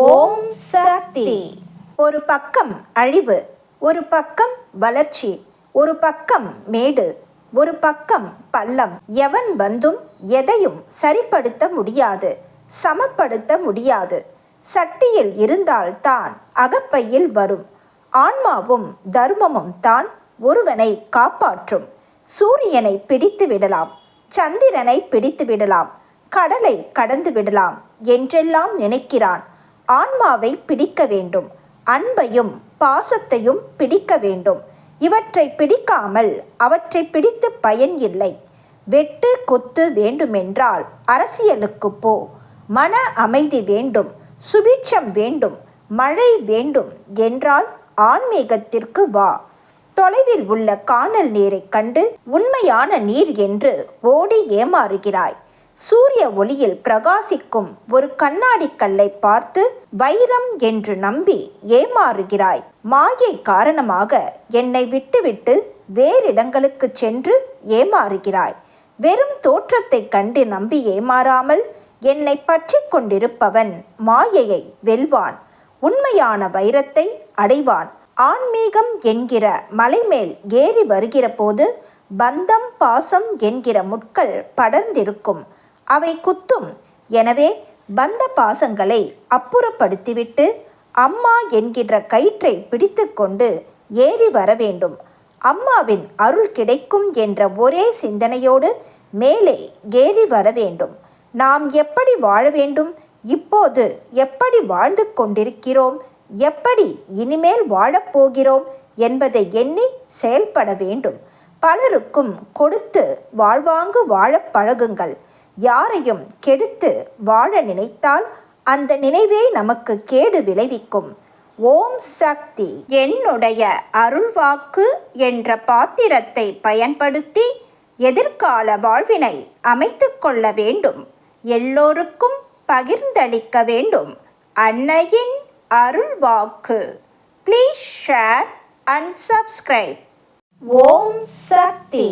ஓம் சக்தி. ஒரு பக்கம் அழிவு, ஒரு பக்கம் வளர்ச்சி, ஒரு பக்கம் மேடு, ஒரு பக்கம் பள்ளம். எவன் வந்தும் எதையும் சரிப்படுத்த முடியாது, சமப்படுத்த முடியாது. சட்டியில் இருந்தால்தான் அகப்பையில் வரும். ஆன்மாவும் தர்மமும் தான் ஒருவனை காப்பாற்றும். சூரியனை பிடித்து விடலாம், சந்திரனை பிடித்து விடலாம், கடலை கடந்து விடலாம் என்றெல்லாம் நினைக்கிறான். ஆன்மாவை பிடிக்க வேண்டும், அன்பையும் பாசத்தையும் பிடிக்க வேண்டும். இவற்றை பிடிக்காமல் அவற்றை பிடித்து பயன் இல்லை. வெட்டு கொத்து வேண்டுமென்றால் அரசியலுக்கு போ. மன அமைதி வேண்டும், சுபிட்சம் வேண்டும், மழை வேண்டும் என்றால் ஆன்மீகத்திற்கு வா. தொலைவில் உள்ள கானல் நீரை கண்டு உண்மையான நீர் என்று ஓடி ஏமாறுகிறாய். சூரிய ஒளியில் பிரகாசிக்கும் ஒரு கண்ணாடி கல்லை பார்த்து வைரம் என்று நம்பி ஏமாறுகிறாய். மாயை காரணமாக என்னை விட்டுவிட்டு வேறிடங்களுக்கு சென்று ஏமாறுகிறாய். வெறும் தோற்றத்தை கண்டு நம்பி ஏமாறாமல் என்னை பற்றி கொண்டிருப்பவன் மாயையை வெல்வான், உண்மையான வைரத்தை அடைவான். ஆன்மீகம் என்கிற மலைமேல் ஏறி வருகிற போது பந்தம் பாசம் என்கிற முட்கள் படர்ந்திருக்கும், அவை குத்தும். எனவே பந்த பாசங்களை அப்புறப்படுத்திவிட்டு அம்மா என்கின்ற கயிற்றை பிடித்து கொண்டு ஏறி வர வேண்டும். அம்மாவின் அருள் கிடைக்கும் என்ற ஒரே சிந்தனையோடு மேலே ஏறி வர வேண்டும். நாம் எப்படி வாழ வேண்டும், இப்போது எப்படி வாழ்ந்து கொண்டிருக்கிறோம், எப்படி இனிமேல் வாழப்போகிறோம் என்பதை எண்ணி செயல்பட வேண்டும். பலருக்கும் கொடுத்து வாழ்வாங்கு வாழப் பழகுங்கள். யாரையும் கெடுத்து வாழ நினைத்தால் அந்த நினைவே நமக்கு கேடு விளைவிக்கும். ஓம் சக்தி. என்னுடைய அருள்வாக்கு என்ற பாத்திரத்தை பயன்படுத்தி எதிர்கால வாழ்வினை அமைத்து கொள்ள வேண்டும். எல்லோருக்கும் பகிர்ந்தளிக்க வேண்டும். அன்னையின் அருள்வாக்கு. Please share and subscribe. ஓம் சக்தி.